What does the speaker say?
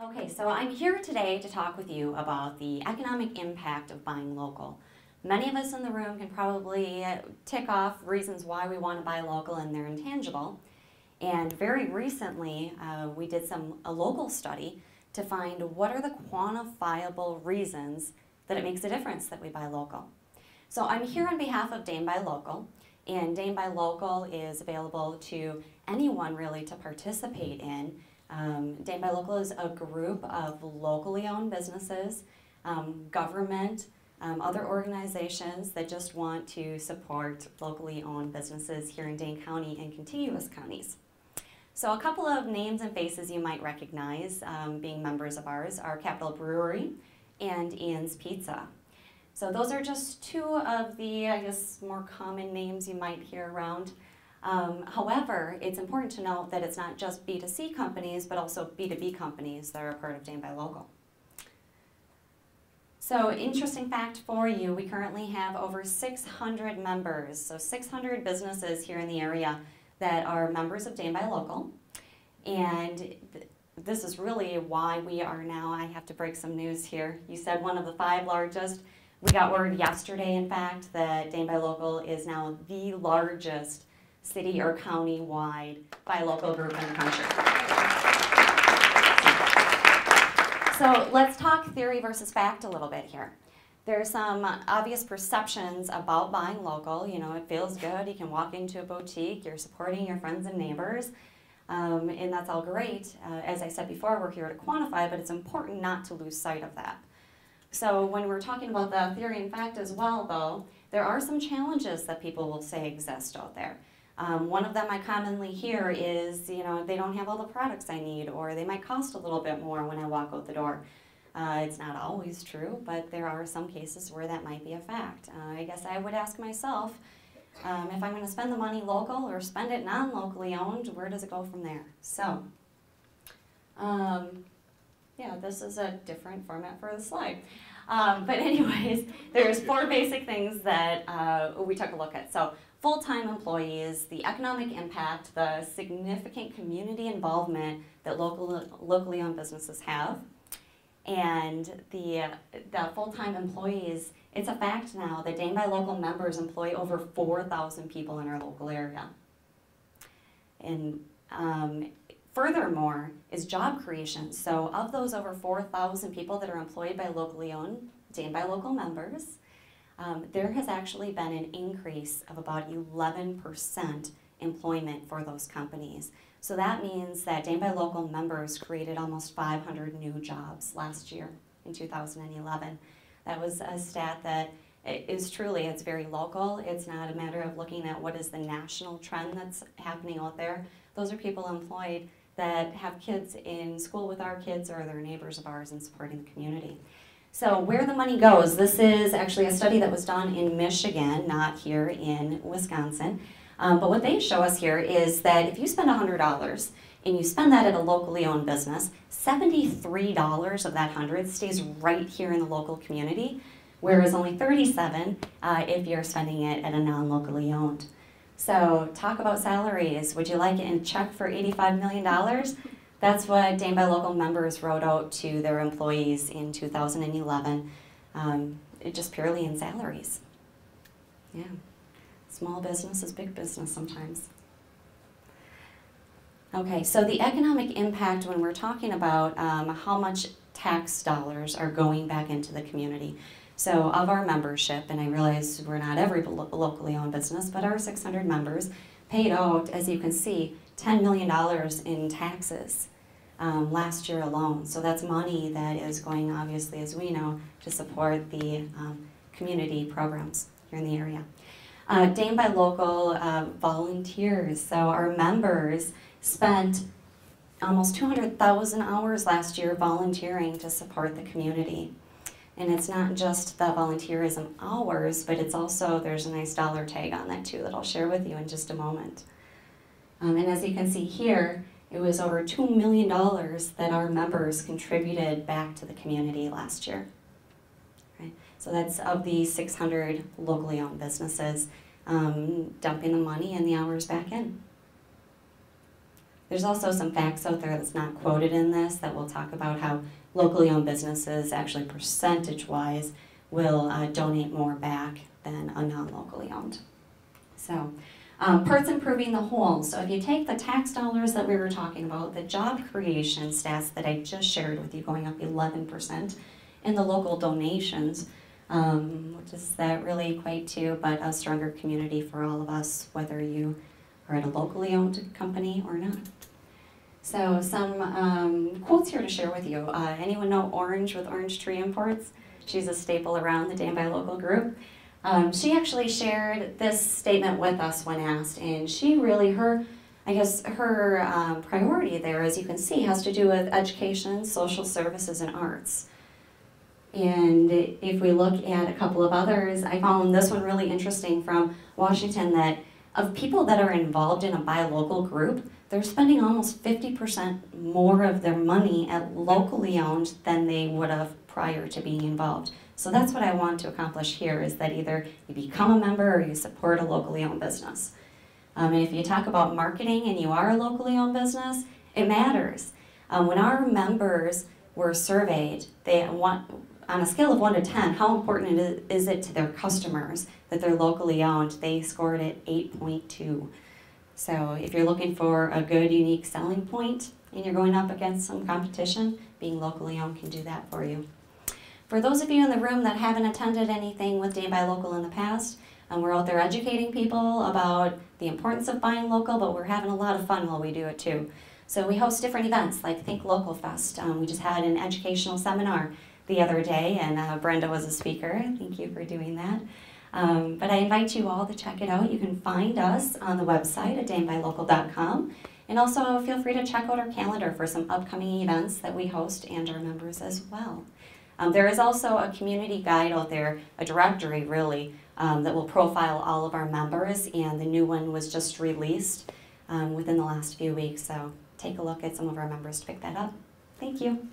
Okay, so I'm here today to talk with you about the economic impact of buying local. Many of us in the room can probably tick off reasons why we want to buy local, and they're intangible. And very recently, we did a local study to find what are the quantifiable reasons that it makes a difference that we buy local. So I'm here on behalf of Dame Buy Local, and Dame Buy Local is available to anyone really to participate in. Dame Buy Local is a group of locally owned businesses, government, other organizations that just want to support locally owned businesses here in Dane County and contiguous counties. So a couple of names and faces you might recognize being members of ours are Capital Brewery and Ian's Pizza. So those are just two of the, I guess, more common names you might hear around. However, it's important to note that it's not just B2C companies, but also B2B companies that are a part of Dame Buy Local. So, interesting fact for you, we currently have over 600 members, so 600 businesses here in the area that are members of Dame Buy Local. And this is really why we are now, I have to break some news here. You said one of the 5 largest. We got word yesterday, in fact, that Dame Buy Local is now the largest city or county-wide buy local group in the country. So let's talk theory versus fact a little bit here. There's some obvious perceptions about buying local. You know, it feels good. You can walk into a boutique. You're supporting your friends and neighbors. And that's all great. As I said before, we're here to quantify, but it's important not to lose sight of that. So when we're talking about the theory and fact as well, though, there are some challenges that people will say exist out there. One of them I commonly hear is, you know, they don't have all the products I need, or they might cost a little bit more when I walk out the door. It's not always true, but there are some cases where that might be a fact. I guess I would ask myself, if I'm going to spend the money local or spend it non-locally owned, where does it go from there? So, yeah, this is a different format for the slide. But anyways, there's 4 basic things that we took a look at. So, full-time employees, the economic impact, the significant community involvement that locally owned businesses have, and the full-time employees. It's a fact now that Dame Buy Local members employ over 4,000 people in our local area. And furthermore is job creation. So of those over 4,000 people that are employed by locally owned Dame Buy Local members, there has actually been an increase of about 11% employment for those companies. So that means that Dame Buy Local members created almost 500 new jobs last year in 2011. That was a stat that is truly, it's very local. It's not a matter of looking at what is the national trend that's happening out there. Those are people employed that have kids in school with our kids or they're neighbors of ours and supporting the community. So where the money goes, this is actually a study that was done in Michigan, not here in Wisconsin. But what they show us here is that if you spend $100 and you spend that at a locally owned business, $73 of that 100 stays right here in the local community, whereas only $37 if you're spending it at a non-locally owned. So talk about salaries. Would you like it in a check for $85 million? That's what Dame Buy Local members wrote out to their employees in 2011, just purely in salaries. Yeah, small business is big business sometimes. Okay, so the economic impact when we're talking about how much tax dollars are going back into the community. So of our membership, and I realize we're not every locally owned business, but our 600 members paid out, as you can see, $10 million in taxes last year alone. So that's money that is going, obviously, as we know, to support the community programs here in the area. Dame Buy Local volunteers. So our members spent almost 200,000 hours last year volunteering to support the community. And it's not just the volunteerism hours, but it's also, there's a nice dollar tag on that too that I'll share with you in just a moment. And as you can see here, it was over $2 million that our members contributed back to the community last year. Right? So that's of the 600 locally owned businesses dumping the money and the hours back in. There's also some facts out there that's not quoted in this that will talk about how locally owned businesses, actually percentage-wise, will donate more back than a non-locally owned. So, parts improving the whole. So if you take the tax dollars that we were talking about, the job creation stats that I just shared with you going up 11%, and the local donations, what does that really equate to but a stronger community for all of us, whether you are at a locally owned company or not. So some quotes here to share with you. Anyone know Orange with Orange Tree Imports? She's a staple around the Dan by Local group. She actually shared this statement with us when asked, and she really, her priority there, as you can see, has to do with education, social services, and arts. And if we look at a couple of others, I found this one really interesting from Washington, that of people that are involved in a buy local group, they're spending almost 50% more of their money at locally owned than they would have prior to being involved. So that's what I want to accomplish here, is that either you become a member or you support a locally owned business. And if you talk about marketing and you are a locally owned business, it matters. When our members were surveyed, they want, on a scale of 1 to 10, how important is it to their customers that they're locally owned? They scored it 8.2. So if you're looking for a good, unique selling point and you're going up against some competition, being locally owned can do that for you. For those of you in the room that haven't attended anything with Dan by Local in the past, we're out there educating people about the importance of buying local, but we're having a lot of fun while we do it too. So we host different events like Think Local Fest. We just had an educational seminar the other day, and Brenda was a speaker. Thank you for doing that. But I invite you all to check it out. You can find us on the website at danbylocal.com. And also feel free to check out our calendar for some upcoming events that we host and our members as well. There is also a community guide out there, a directory really, that will profile all of our members, and the new one was just released within the last few weeks. So take a look at some of our members to pick that up. Thank you.